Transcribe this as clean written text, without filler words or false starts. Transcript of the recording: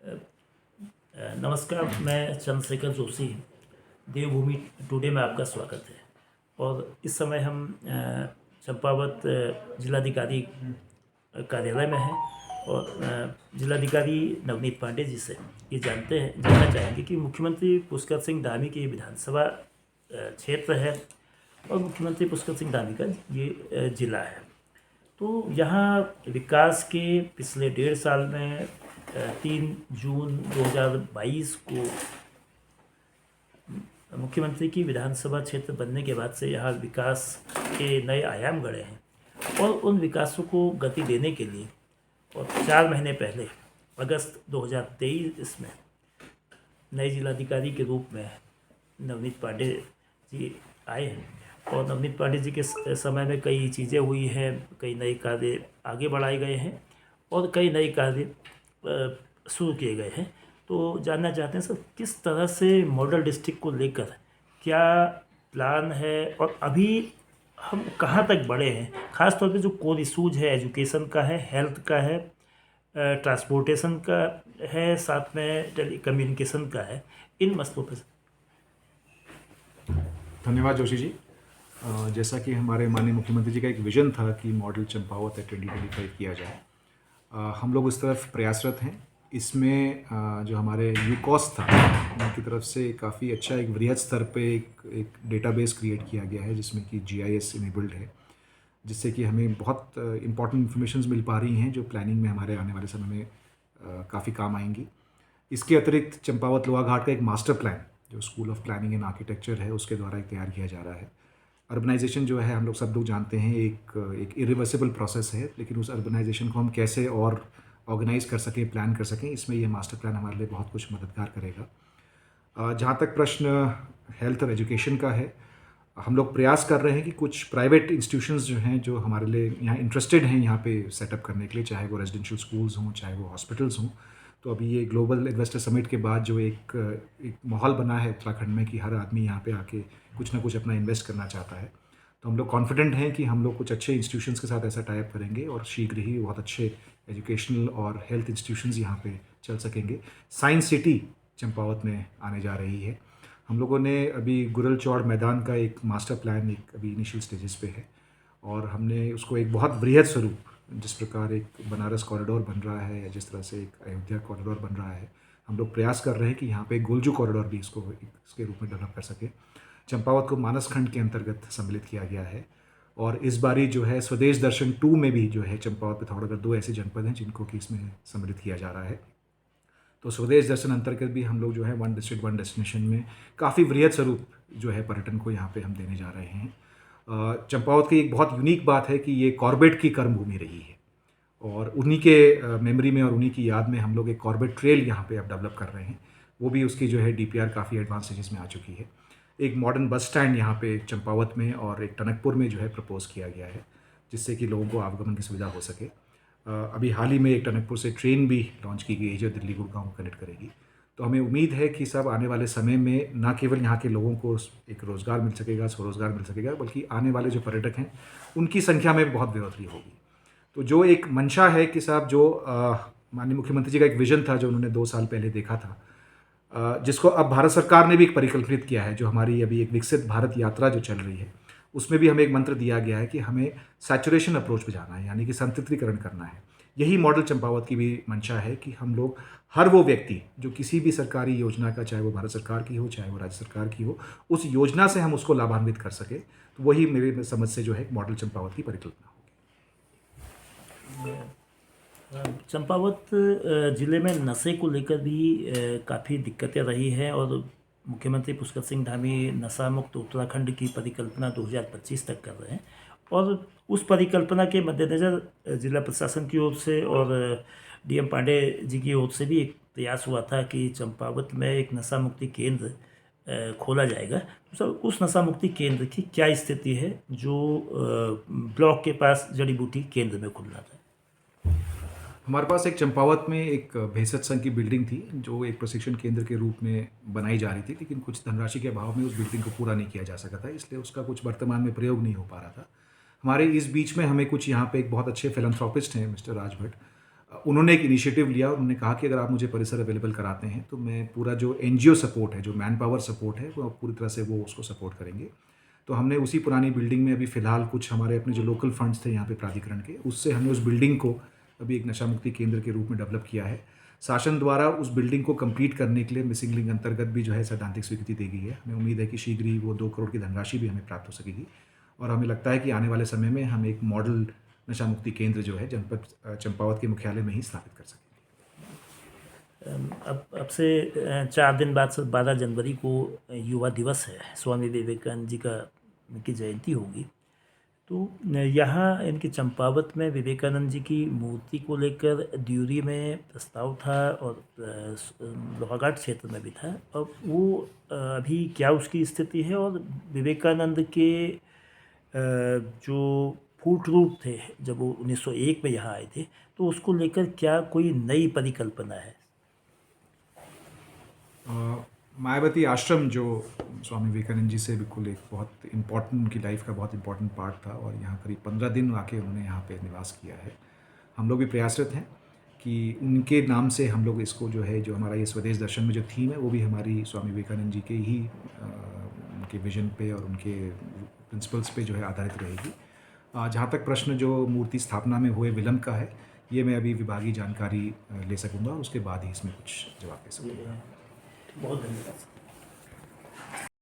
नमस्कार, मैं चंद्रशेखर जोशी। देवभूमि टुडे में आपका स्वागत है। और इस समय हम चंपावत जिलाधिकारी कार्यालय में हैं और जिलाधिकारी नवनीत पांडे जी से ये जानना चाहेंगे कि मुख्यमंत्री पुष्कर सिंह धामी की विधानसभा क्षेत्र है और मुख्यमंत्री पुष्कर सिंह धामी का ये जिला है। तो यहाँ विकास के पिछले 1.5 साल में 3 जून 2022 को मुख्यमंत्री की विधानसभा क्षेत्र बनने के बाद से यहाँ विकास के नए आयाम गढ़े हैं और उन विकासों को गति देने के लिए और 4 महीने पहले अगस्त 2023 में नए जिलाधिकारी के रूप में नवनीत पांडे जी आए हैं। और नवनीत पांडे जी के समय में कई चीज़ें हुई हैं, कई नए कार्य आगे बढ़ाए गए हैं और कई नए कार्य शुरू किए गए हैं। तो जानना चाहते हैं सर, किस तरह से मॉडल डिस्ट्रिक्ट को लेकर क्या प्लान है और अभी हम कहाँ तक बढ़े हैं, ख़ास तौर पे जो कोर इशूज है, एजुकेशन का है, हेल्थ का है, ट्रांसपोर्टेशन का है, साथ में टेली कम्युनिकेशन का है, इन मसलों पर। धन्यवाद जोशी जी। जैसा कि हमारे माननीय मुख्यमंत्री जी का एक विज़न था कि मॉडल चंपावत 2025 किया जाए, हम लोग उस तरफ प्रयासरत हैं। इसमें जो हमारे यूकॉस था उनकी तरफ से काफ़ी अच्छा एक वृहद स्तर पे एक डेटाबेस क्रिएट किया गया है जिसमें कि GIS इनेबल्ड है, जिससे कि हमें बहुत इंपॉर्टेंट इन्फॉर्मेशंस मिल पा रही हैं जो प्लानिंग में हमारे आने वाले समय में काफ़ी काम आएंगी। इसके अतिरिक्त चंपावत लोहा घाट का एक मास्टर प्लान जो school of planning and architecture है उसके द्वारा एक तैयार किया जा रहा है। अर्बनाइजेशन जो है हम लोग सब लोग जानते हैं एक इरिवर्सिबल प्रोसेस है, लेकिन उस अर्बनाइजेशन को हम कैसे और ऑर्गेनाइज कर सकें, प्लान कर सकें, इसमें ये मास्टर प्लान हमारे लिए बहुत कुछ मददगार करेगा। जहाँ तक प्रश्न हेल्थ और एजुकेशन का है, हम लोग प्रयास कर रहे हैं कि कुछ प्राइवेट इंस्टीट्यूशंस जो हैं जो हमारे लिए यहाँ इंटरेस्टेड हैं यहाँ पे सेटअप करने के लिए, चाहे वो रेजिडेंशियल स्कूल्स हों, चाहे वो हॉस्पिटल्स हों। तो अभी ये ग्लोबल इन्वेस्टर समिट के बाद जो एक माहौल बना है उत्तराखंड में कि हर आदमी यहाँ पे आके कुछ ना कुछ अपना इन्वेस्ट करना चाहता है, तो हम लोग कॉन्फिडेंट हैं कि हम लोग कुछ अच्छे इंस्टीट्यूशंस के साथ ऐसा टाइप करेंगे और शीघ्र ही बहुत अच्छे एजुकेशनल और हेल्थ इंस्टीट्यूशंस यहाँ पे चल सकेंगे। साइंस सिटी चंपावत में आने जा रही है। हम लोगों ने अभी गुरल चौड़ मैदान का एक मास्टर प्लान एक अभी इनिशियल स्टेजेस पे है और हमने उसको एक बहुत वृहद स्वरूप, जिस प्रकार एक बनारस कॉरिडोर बन रहा है या जिस तरह से एक अयोध्या कॉरिडोर बन रहा है, हम लोग प्रयास कर रहे हैं कि यहाँ पे गोलजू कॉरिडोर भी इसके रूप में डेवलप कर सके। चंपावत को मानस खंड के अंतर्गत सम्मिलित किया गया है और इस बारी जो है स्वदेश दर्शन 2 में भी जो है चंपावत पिथौरागढ़ 2 ऐसे जनपद हैं जिनको कि इसमें सम्मिलित किया जा रहा है। तो स्वदेश दर्शन अंतर्गत भी हम लोग जो है 1 डिस्ट्रिक्ट 1 डेस्टिनेशन में काफ़ी वृहद स्वरूप जो है पर्यटन को यहाँ पे हम देने जा रहे हैं। चंपावत की एक बहुत यूनिक बात है कि ये कॉर्बेट की कर्मभूमि रही है और उन्हीं के मेमोरी में और उन्हीं की याद में हम लोग एक कॉर्बेट ट्रेल यहाँ पे अब डेवलप कर रहे हैं। वो भी उसकी जो है DPR काफ़ी एडवांस स्टेजेस में आ चुकी है। एक मॉडर्न बस स्टैंड यहाँ पे चंपावत में और एक टनकपुर में जो है प्रपोज़ किया गया है, जिससे कि लोगों को आवागमन की सुविधा हो सके। अभी हाल ही में एक टनकपुर से ट्रेन भी लॉन्च की गई है जो दिल्ली गुड़गांव को कनेक्ट करेगी। तो हमें उम्मीद है कि सब आने वाले समय में न केवल यहाँ के लोगों को एक रोज़गार मिल सकेगा, स्वरोज़गार मिल सकेगा, बल्कि आने वाले जो पर्यटक हैं उनकी संख्या में बहुत बढ़ोतरी होगी। तो जो एक मंशा है कि साहब जो माननीय मुख्यमंत्री जी का एक विज़न था जो उन्होंने 2 साल पहले देखा था, जिसको अब भारत सरकार ने भी एक परिकल्पित किया है, जो हमारी अभी एक विकसित भारत यात्रा जो चल रही है उसमें भी हमें एक मंत्र दिया गया है कि हमें सैचुरेशन अप्रोच पे जाना है, यानी कि संतृप्तिकरण करना है। यही मॉडल चंपावत की भी मंशा है कि हम लोग हर वो व्यक्ति जो किसी भी सरकारी योजना का, चाहे वो भारत सरकार की हो चाहे वो राज्य सरकार की हो, उस योजना से हम उसको लाभान्वित कर सके। तो वही मेरे समझ से जो है मॉडल चंपावत की परिकल्पना होगी। चंपावत ज़िले में नशे को लेकर भी काफ़ी दिक्कतें रही हैं और मुख्यमंत्री पुष्कर सिंह धामी नशा मुक्त उत्तराखंड की परिकल्पना 2025 तक कर रहे हैं और उस परिकल्पना के मद्देनज़र जिला प्रशासन की ओर से और DM पांडे जी की ओर से भी एक प्रयास हुआ था कि चंपावत में एक नशा मुक्ति केंद्र खोला जाएगा। तो सर, उस नशा मुक्ति केंद्र की क्या स्थिति है जो ब्लॉक के पास जड़ी बूटी केंद्र में खुल रहा था? हमारे पास एक चंपावत में एक भेसज संघ की बिल्डिंग थी जो एक प्रशिक्षण केंद्र के रूप में बनाई जा रही थी, लेकिन कुछ धनराशि के अभाव में उस बिल्डिंग को पूरा नहीं किया जा सका था, इसलिए उसका कुछ वर्तमान में प्रयोग नहीं हो पा रहा था। हमारे इस बीच में हमें कुछ यहाँ पे एक बहुत अच्छे फिलंथ्रोपिस्ट हैं मिस्टर राज भट्ट, उन्होंने एक इनिशिएटिव लिया और उन्होंने कहा कि अगर आप मुझे परिसर अवेलेबल कराते हैं तो मैं पूरा जो एनजीओ सपोर्ट है, जो मैन पावर सपोर्ट है, वो पूरी तरह से वो उसको सपोर्ट करेंगे। तो हमने उसी पुरानी बिल्डिंग में अभी फ़िलहाल कुछ हमारे अपने जो लोकल फंड्स थे यहाँ पे प्राधिकरण के, उससे हमने उस बिल्डिंग को अभी एक नशा मुक्ति केंद्र के रूप में डेवलप किया है। शासन द्वारा उस बिल्डिंग को कंप्लीट करने के लिए मिसिंग लिंक अंतर्गत भी जो है सैद्धांतिक स्वीकृति दी गई है। हमें उम्मीद है कि शीघ्र ही वो 2 करोड़ की धनराशि भी हमें प्राप्त हो सकेगी और हमें लगता है कि आने वाले समय में हम एक मॉडल नशा मुक्ति केंद्र जो है जनपद चंपावत के मुख्यालय में ही स्थापित कर सकेंगे। अब से 4 दिन बाद 12 जनवरी को युवा दिवस है, स्वामी विवेकानंद जी की जयंती होगी। तो यहाँ इनके चंपावत में विवेकानंद जी की मूर्ति को लेकर ड्यूरी में प्रस्ताव था और लोहाघाट क्षेत्र में भी था। और वो अभी क्या उसकी स्थिति है, और विवेकानंद के जो फूट रूप थे जब वो 1901 में यहाँ आए थे, तो उसको लेकर क्या कोई नई परिकल्पना है? मायावती आश्रम जो स्वामी विवेकानंद जी से बिल्कुल एक बहुत इम्पॉर्टेंट, उनकी लाइफ का बहुत इम्पॉर्टेंट पार्ट था और यहाँ करीब 15 दिन आके उन्होंने यहाँ पे निवास किया है। हम लोग भी प्रयासरत हैं कि उनके नाम से हम लोग इसको जो है, जो हमारा ये स्वदेश दर्शन में जो थीम है, वो भी हमारी स्वामी विवेकानंद जी के ही उनके विजन पे और उनके प्रिंसिपल्स पे जो है आधारित रहेगी। जहाँ तक प्रश्न जो मूर्ति स्थापना में हुए विलम्ब का है, ये मैं अभी विभागीय जानकारी ले सकूँगा और उसके बाद ही इसमें कुछ जवाब दे सकूँगा। बहुत धन्यवाद।